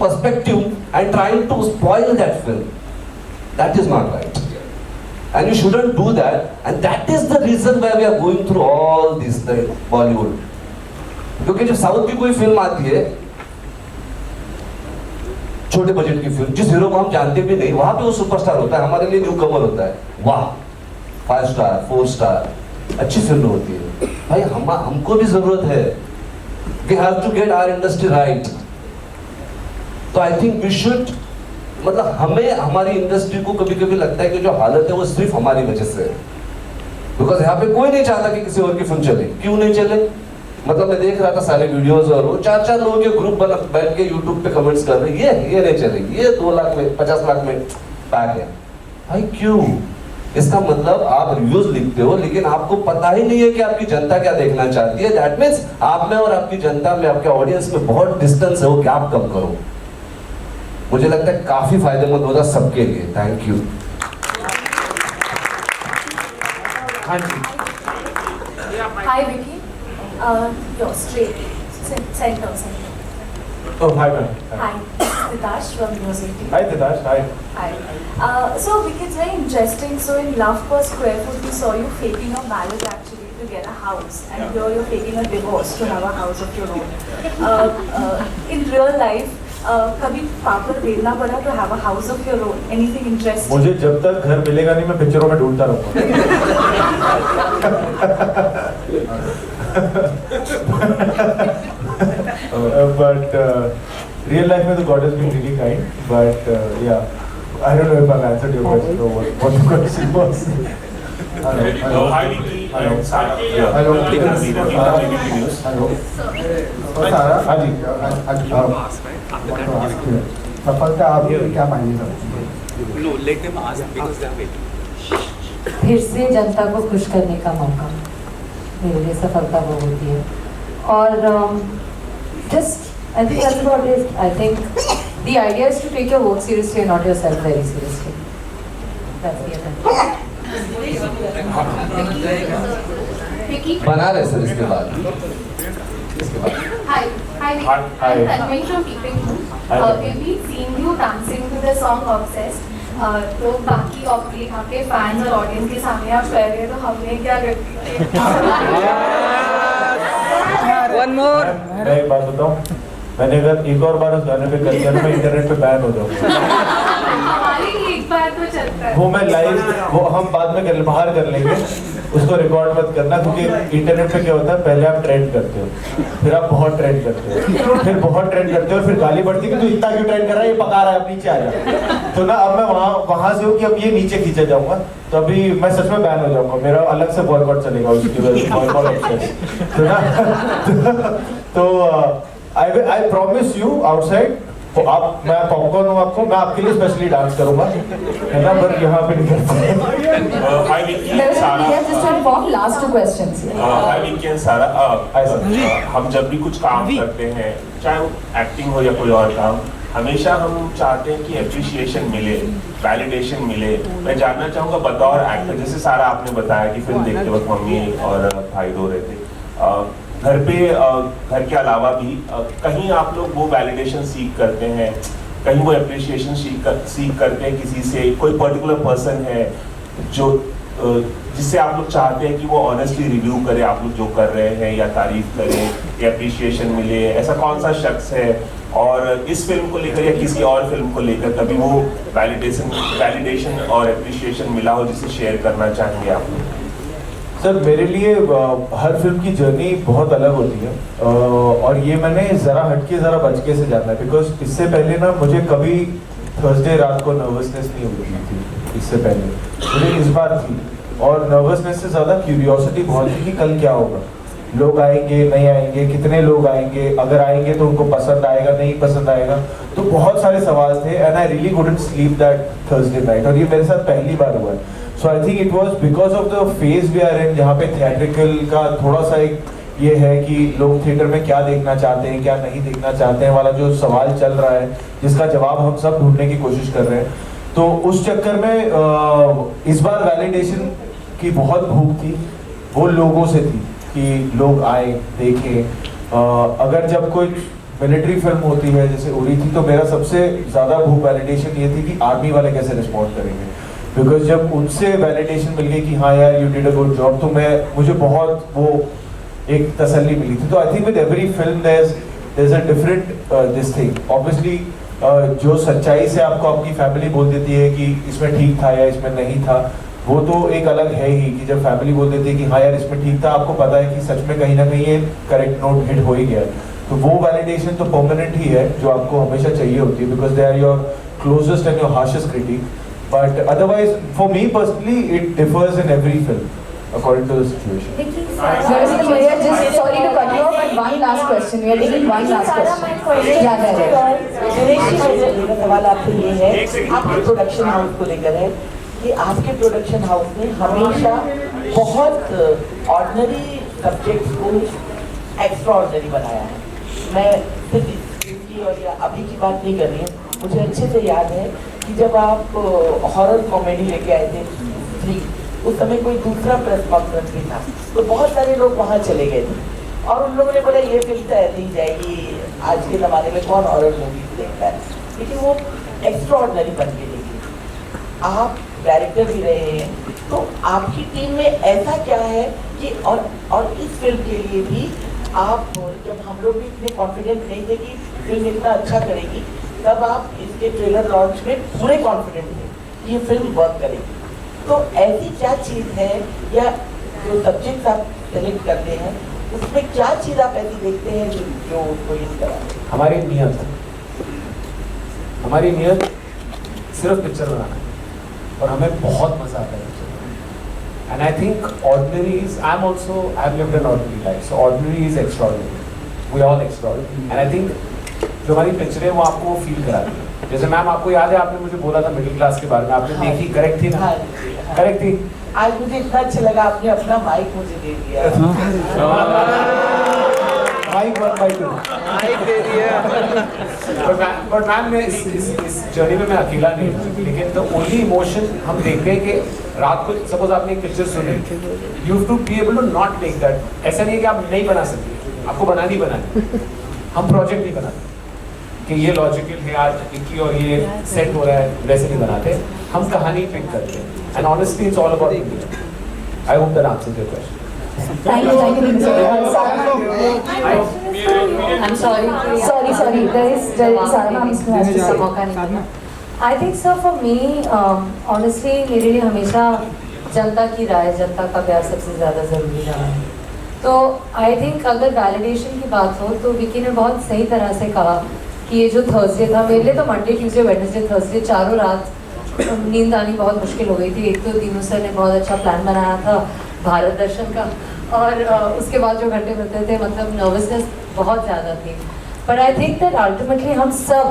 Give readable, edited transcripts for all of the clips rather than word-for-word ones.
perspective and trying to spoil that film. That is not right. And you shouldn't do that. And that is the reason why we are going through all this thing, Bollywood. क्योंकि जब south की कोई film आती है, छोटे budget की film, जिस hero को हम जानते भी नहीं, वहां पे वो सुपरस्टार होता है, हमारे लिए न्यू कमर होता है, वाह 5 स्टार 4 स्टार, अच्छी फिल्म होती है। भाई हमको भी जरूरत है, we have to get our industry right. तो I think we should, मतलब हमें हमारी इंडस्ट्री को कभी कभी लगता है कि जो हालत है वो सिर्फ हमारी वजह से है, बिकॉज यहाँ पे कोई नहीं चाहता कि किसी और की फिल्म चले। क्यों नहीं चले? मतलब मैं देख रहा था सारे वीडियोस और वो 4-4 लोगों के ग्रुप बना बैठ के यूट्यूब पे कमेंट्स कर रहे हैं, ये नहीं चलेगी, ये 2 लाख में 50 लाख में पैक है। भाई क्यों? इसका मतलब आप रिव्यूज लिखते हो लेकिन आपको पता ही नहीं है कि आपकी जनता क्या देखना चाहती है। दैट मीन्स आप में और आपकी जनता में, आपके ऑडियंस में बहुत डिस्टेंस है, वो गैप कम करो। मुझे लगता है काफी फायदेमंद होगा सबके लिए। Thank you. Hi Vicky, you're straight, center. Oh, hi man. Hi, Titash from News 18. Hi Titash, hi. Hi. So Vicky, it's very interesting. So in Love Per Square Foot, we saw you faking a marriage actually to get a house, and here you're faking a divorce to have a house of your own. In real life, कभी पापड़ बेलना पड़ा to have a house of your own? Anything interesting? मुझे जब तक घर मिलेगा नहीं मैं पिक्चरों में ढूंढता रहूँगा। But real life में तो God has been really kind. But yeah, I don't know if I've answered your question or what the question was. Hello. Hi Vicky. Hello. Sarah. Hello. Hello. Sarah. हाँ जी. सफलता आपके क्या मायने रखती है? फिर से जनता को खुश करने का मौका, मेरे लिए सफलता वो होती है। और just I think that's about it. I think the idea is to take your work seriously and not yourself very seriously. That's the idea. बना रहे सर इसके बाद। Hi, Vicky. Hi. I'm Tanmay from Peeping Tom. We've been seeing you dancing to the song Obsessed. तो बाकी यहाँ के fans और audience के सामने आप कर रहे हैं, तो हमने क्या One more. मैं एक बात बताऊँ, मैंने अगर एक और बार उस गाने पे कर दिया मैं इंटरनेट पे बैन हो जाऊँगा। हमारे लिए एक बार तो चलता है। वो मैं लाइव, वो हम बाद में बाहर कर लेंगे, उसको रिकॉर्ड मत करना, क्योंकि इंटरनेट पे क्या होता है, पहले आप ट्रेंड करते हो, फिर आप बहुत ट्रेंड करते हो, फिर बहुत ट्रेंड करते हो, फिर गाली बढ़ती है कि तू इतना क्यों ट्रेंड कर रहा है, ये पका रहा है, अब नीचे आ जा। तो ना अब मैं वहां से हूँ कि अब ये नीचे खींचा जाऊंगा, तो अभी मैं सच में बैन हो जाऊंगा, मेरा अलग से बॉयकॉट चलेगा उसकी वजह से, बॉयकॉट एक्सेस। तो ना तो आई प्रॉमिस यू आउटसाइड, तो आप, मैं पॉपकॉर्न हूँ आपको, मैं आपके लिए स्पेशली डांस करूंगा, है ना, पर यहाँ पे नहीं करते। Hi Vicky and Sarah. Just to inform, last 2 questions. Hi Vicky and Sarah. Hi sir. हम जब भी कुछ काम करते हैं, चाहे वो एक्टिंग हो या कोई और काम, हमेशा हम चाहते हैं कि एप्रिसिएशन मिले, वैलिडेशन मिले। मैं जानना चाहूँगा बतौर एक्टर, जैसे सारा आपने बताया कि फिल्म देखते वक्त मम्मी और भाई रो रहे थे, घर पे घर के अलावा भी कहीं आप लोग वो वैलिडेशन सीख करते हैं, कहीं वो एप्रिसिएशन सीख करते हैं किसी से, कोई पर्टिकुलर पर्सन है जो जिससे आप लोग चाहते हैं कि वो ऑनेस्टली रिव्यू करे आप लोग जो कर रहे हैं, या तारीफ करे या एप्रिसिएशन मिले, ऐसा कौन सा शख्स है? और इस फिल्म को लेकर या किसी और फिल्म को लेकर कभी वो वैलिडेशन और एप्रिसिएशन मिला हो जिसे शेयर करना चाहेंगे आप लोग? सर मेरे लिए हर फिल्म की जर्नी बहुत अलग होती है, और ये मैंने ज़रा हटके ज़रा बचके से जाना है, बिकॉज इससे पहले ना मुझे कभी थर्सडे रात को नर्वसनेस नहीं होती थी। इससे पहले मुझे इस बार थी, और नर्वसनेस से ज़्यादा क्यूरियोसिटी बहुत थी कि कल क्या होगा, लोग आएंगे नहीं आएंगे, कितने लोग आएंगे, अगर आएंगे तो उनको पसंद आएगा नहीं पसंद आएगा, तो बहुत सारे सवाल थे, and I really couldn't sleep that Thursday night, और ये मेरे साथ पहली बार हुआ है। So I think it was because of the phase we are in, जहाँ पे थिएट्रिकल का थोड़ा सा एक ये है कि लोग थिएटर में क्या देखना चाहते हैं क्या नहीं देखना चाहते हैं वाला जो सवाल चल रहा है, जिसका जवाब हम सब ढूंढने की कोशिश कर रहे हैं। तो उस चक्कर में इस बार वैलिडेशन की बहुत भूख थी, वो लोगों से थी कि लोग आए देखें। अगर जब कोई मिलिट्री फिल्म होती है जैसे उरी थी, तो मेरा सबसे ज़्यादा भूख वैलिडेशन ये थी कि आर्मी वाले कैसे रिस्पॉन्ड करेंगे, बिकॉज जब उनसे वैलिडेशन मिल गई कि हाँ यार you did a good job, तो मुझे बहुत वो एक तसल्ली मिली थी. तो I think with every film there is a different this thing. Obviously जो सच्चाई से आपको आपकी फैमिली बोल देती है कि इसमें ठीक था या इसमें नहीं था, वो तो एक अलग है ही. कि जब फैमिली बोल देती है कि हाँ यार इसमें ठीक था, आपको पता है कि सच में कहीं ना कहीं ये करेक्ट नोट हिट हो ही गया, तो वो वैलिडेशन तो परमानेंट ही है जो आपको हमेशा चाहिए होती है, because they are your closest and your harshest critic. But otherwise for me personally it differs in every film according to the situation. Vicky, Just sorry to cut you off, but one last question. We are taking one last question. Yeah, Dinesh ji, मेरा सवाल आपसे ये है, आपके production house को लेकर है कि आपके प्रोडक्शन हाउस ने हमेशा बहुत ऑर्डिनरी सब्जेक्ट्स को एक्स्ट्रा ऑर्डिनरी बनाया है. मैं सिर्फ इसकी और या अभी की बात नहीं कर रही हूँ, मुझे अच्छे से याद है कि जब आप हॉरर कॉमेडी लेके आए थे 3, उस समय कोई दूसरा प्रेस कॉन्फ्रेंस भी था, तो बहुत सारे लोग वहाँ चले गए थे और उन लोगों ने बोला ये फिल्म तो ऐसे ही जाएगी, आज के ज़माने में कौन हॉरर मूवीज देखता है, लेकिन वो एक्स्ट्रा ऑर्डिनरी बन के निकली. आप डायरेक्टर भी रहे हैं, तो आपकी टीम में ऐसा क्या है कि और इस फिल्म के लिए भी आप, जब हम लोग भी इतने कॉन्फिडेंट नहीं थे कि फिल्म इतना अच्छा करेगी, तब आप इसके ट्रेलर लॉन्च में पूरे कॉन्फिडेंट थे कि ये फिल्म वर्क करेगी. तो ऐसी क्या चीज़ है या जो सब्जेक्ट आप सेलेक्ट करते हैं उसमें क्या चीज़ आप ऐसी देखते हैं जो उसको यूज करा? हमारी नियत सिर्फ पिक्चर बनाना है और हमें बहुत मजा आता है पिक्चर बनाने. And I think ordinary is, I am also, I have lived an ordinary life, so ordinary is extraordinary, we all extraordinary. And I think जो हमारी पिक्चर है वो आपको फील कराती है. जैसे मैम आपको याद है आपने मुझे बोला था मिडिल क्लास के बारे में, आपने देखी, करेक्ट थी ना? करेक्ट थी. आज मुझे इतना अच्छा लगा आपने अपना माइक मुझे दे दिया. माइक 1 by 2 माइक दे दिया. बट मैम मैं इस जर्नी में मैं अकेला नहीं हूँ, लेकिन द ओनली इमोशन हम देखते हैं कि रात को सपोज आपने एक पिक्चर सुनी, you have to be able to not make that. ऐसा नहीं है कि आप नहीं बना सकते, आपको बनानी हम प्रोजेक्ट नहीं बनाते कि ये लॉजिकल है आज इक्की और ये सेट हो रहा है, वैसे नहीं बनाते, हम कहानी पिक करते हैं. And honestly it's all about English. I hope that answers your question. Thank you. I'm sorry. There is Sarah ma'am has to मौका नहीं. I think so for me, honestly मेरे लिए हमेशा जनता की राय, जनता का प्यार सबसे ज़्यादा ज़रूरी रहा है. तो आई थिंक अगर वैलिडेशन की बात हो तो विकी ने बहुत सही तरह से कहा कि ये जो थर्सडे था, मेरे लिए तो मंडे, ट्यूसडे, वेडनेसडे, थर्सडे चारों रात नींद आनी बहुत मुश्किल हो गई थी. एक तो दीनू सर ने बहुत अच्छा प्लान बनाया था भारत दर्शन का, और उसके बाद जो घंटे मिलते थे, मतलब नर्वसनेस बहुत ज़्यादा थी. But I think that ultimately हम सब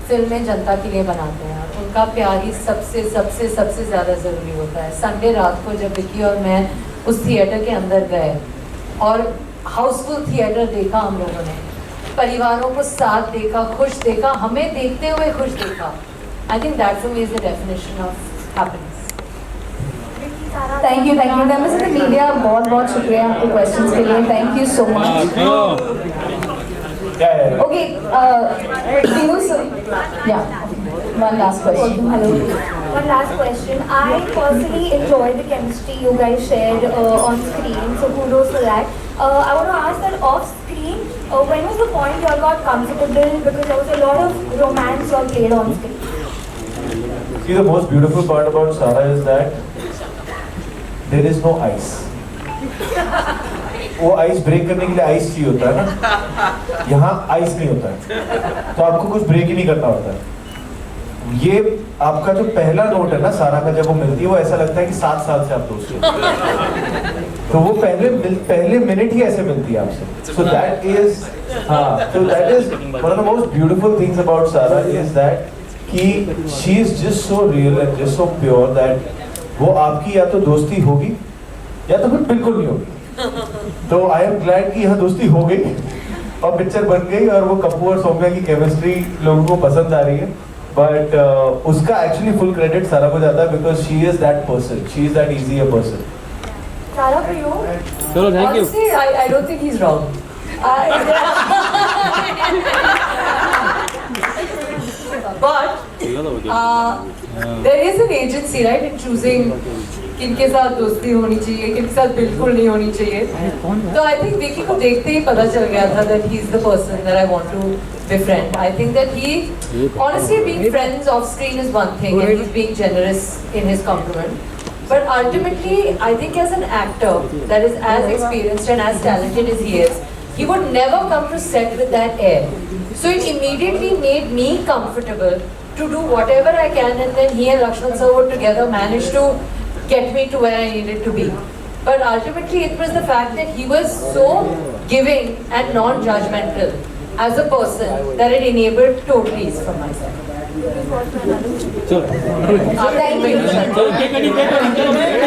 फिल्में जनता के लिए बनाते हैं और उनका प्यार ही सबसे सबसे सबसे ज़्यादा ज़रूरी होता है. संडे रात को जब विकी और मैं उस थिएटर के अंदर गए और हाउसफुल थिएटर देखा, हम लोगों ने परिवारों को साथ देखा, खुश देखा, हमें देखते हुए खुश देखा. I think that for me is the definition of happiness. Thank you members of the media, बहुत शुक्रिया आपके क्वेश्चंस के लिए. Thank you so much. Okay, one last question. Hello. One last question. I personally enjoyed the chemistry you guys shared on screen, so kudos for that. I want to ask that off screen, when was the point you all got comfortable, because there was a lot of romance you all played on screen? See, the most beautiful part about Sarah is that there is no ice. वो ice break करने के लिए ice चाहिए होता है ना, यहाँ ice नहीं होता है, तो आपको कुछ ब्रेक ही नहीं करना होता है. ये आपका जो पहला नोट है ना सारा का, जब वो मिलती है वो ऐसा लगता है कि 7 साल से आप दोस्त हो. तो वो पहले मिनट ही ऐसे मिलती है आपसे. So that is one of the most beautiful things about सारा इज दैट कि she is just so real and just so pure that वो आपकी या तो दोस्ती होगी या तो फिर बिल्कुल नहीं होगी. तो आई एम ग्लैड कि यहाँ दोस्ती हो गई और पिक्चर बन गई और वो कपूर और सौम्या की केमिस्ट्री लोगों को पसंद आ रही है. बट उसका एक्चुअली फुल क्रेडिट सारा को जाता है because she is that person, she is that easy a person. Sarah, for you? चलो, thank you. Honestly, I don't think he's wrong. But there is an agency, right, in choosing किनके साथ दोस्ती होनी चाहिए, किनके साथ बिल्कुल नहीं होनी चाहिए. तो I think विकी को देखते ही पता चल गया था that he's the person that I want to befriend. I think that he, honestly, being friends off screen is one thing, and he's being generous in his compliment. But ultimately, I think as an actor that is as experienced and as talented as he is, he would never come to set with that air. So it immediately made me comfortable to do whatever I can, and then he and Lakshman sir would together manage to get me to where I needed to be. But ultimately, it was the fact that he was so giving and non-judgmental as a person that it enabled total ease from my side. Thank you.